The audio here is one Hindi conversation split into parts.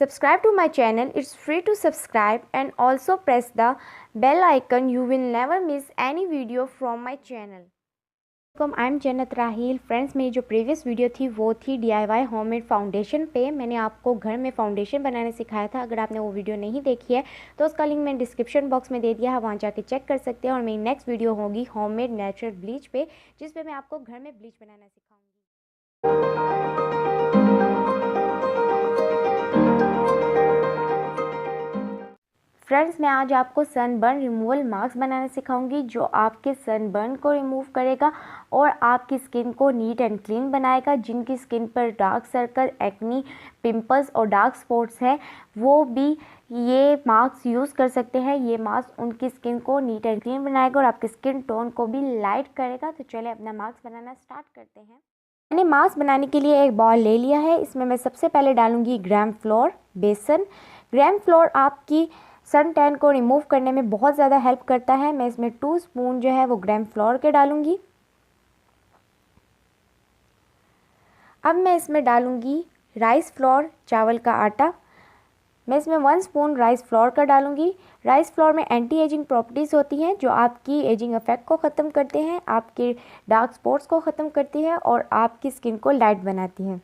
Subscribe to my channel. It's free to subscribe and also press the bell icon. You will never miss any video from my channel. I am जन्नत राहील। फ्रेंड्स, मेरी जो प्रीवियस वीडियो थी वो थी DIY होममेड फाउंडेशन पे। मैंने आपको घर में फाउंडेशन बनाने सिखाया था। अगर आपने वो वीडियो नहीं देखी है तो उसका लिंक मैंने डिस्क्रिप्शन बॉक्स में दे दिया है, वहाँ जाके चेक कर सकते हैं। और मेरी नेक्स्ट वीडियो होगी होममेड नेचुरल ब्लीच पे, जिस पे मैं आपको घर में ब्लीच बनाना सिखाऊंगी। फ्रेंड्स, मैं आज आपको सनबर्न रिमूवल मास्क बनाना सिखाऊंगी, जो आपके सनबर्न को रिमूव करेगा और आपकी स्किन को नीट एंड क्लीन बनाएगा। जिनकी स्किन पर डार्क सर्कल, एक्नी, पिंपल्स और डार्क स्पॉट्स हैं, वो भी ये मास्क यूज़ कर सकते हैं। ये मास्क उनकी स्किन को नीट एंड क्लीन बनाएगा और आपके स्किन टोन को भी लाइट करेगा। तो चलिए अपना मास्क बनाना स्टार्ट करते हैं। मैंने मास्क बनाने के लिए एक बॉल ले लिया है। इसमें मैं सबसे पहले डालूंगी ग्राम फ्लोर, बेसन। ग्राम फ्लोर आपकी सन टैन को रिमूव करने में बहुत ज़्यादा हेल्प करता है। मैं इसमें 2 स्पून जो है वो ग्राम फ्लोर के डालूंगी। अब मैं इसमें डालूंगी राइस फ्लोर, चावल का आटा। मैं इसमें 1 स्पून राइस फ्लोर का डालूंगी। राइस फ्लोर में एंटी एजिंग प्रॉपर्टीज़ होती हैं, जो आपकी एजिंग इफेक्ट को ख़त्म करते हैं, आपके डार्क स्पॉट्स को ख़त्म करती है और आपकी स्किन को लाइट बनाती हैं।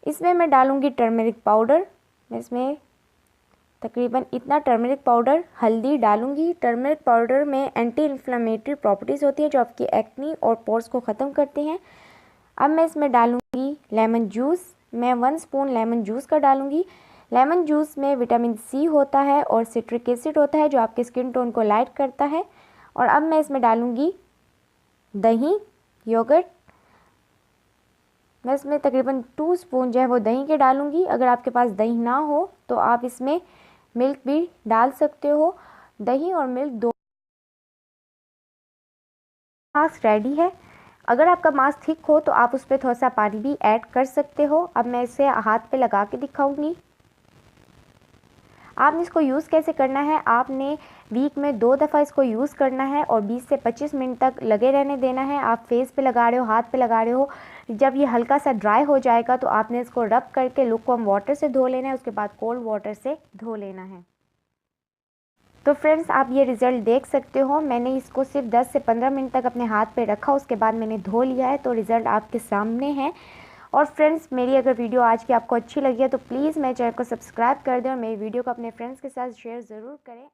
इसमें मैं डालूंगी टर्मरिक पाउडर। मैं इसमें तकरीबन इतना टर्मरिक पाउडर, हल्दी डालूंगी। टर्मरिक पाउडर में एंटी इन्फ्लेमेटरी प्रॉपर्टीज़ होती है, जो आपकी एक्नी और पोर्स को ख़त्म करती हैं। अब मैं इसमें डालूंगी लेमन जूस। मैं 1 स्पून लेमन जूस का डालूंगी। लेमन जूस में विटामिन सी होता है और सिट्रिक एसिड होता है, जो आपके स्किन टोन को लाइट करता है। और अब मैं इसमें डालूंगी दही, योगर्ट। मैं इसमें तकरीबन 2 स्पून जो है वो दही के डालूंगी। अगर आपके पास दही ना हो तो आप इसमें मिल्क भी डाल सकते हो। दही और मिल्क दो। मास्क रेडी है। अगर आपका मास्क थिक हो तो आप उस पर थोड़ा सा पानी भी ऐड कर सकते हो। अब मैं इसे हाथ पे लगा के दिखाऊंगी। आपने इसको यूज़ कैसे करना है, आपने वीक में 2 दफ़ा इसको यूज़ करना है और 20 से 25 मिनट तक लगे रहने देना है। आप फेस पे लगा रहे हो, हाथ पे लगा रहे हो, जब ये हल्का सा ड्राई हो जाएगा तो आपने इसको रब करके लुकवार्म वाटर से धो लेना है। उसके बाद कोल्ड वाटर से धो लेना है। तो फ्रेंड्स, आप ये रिज़ल्ट देख सकते हो। मैंने इसको सिर्फ 10 से 15 मिनट तक अपने हाथ पे रखा, उसके बाद मैंने धो लिया है। तो रिज़ल्ट आपके सामने है। और फ्रेंड्स, मेरी अगर वीडियो आज की आपको अच्छी लगी है तो प्लीज़ मेरे चैनल को सब्सक्राइब कर दें और मेरी वीडियो को अपने फ्रेंड्स के साथ शेयर ज़रूर करें।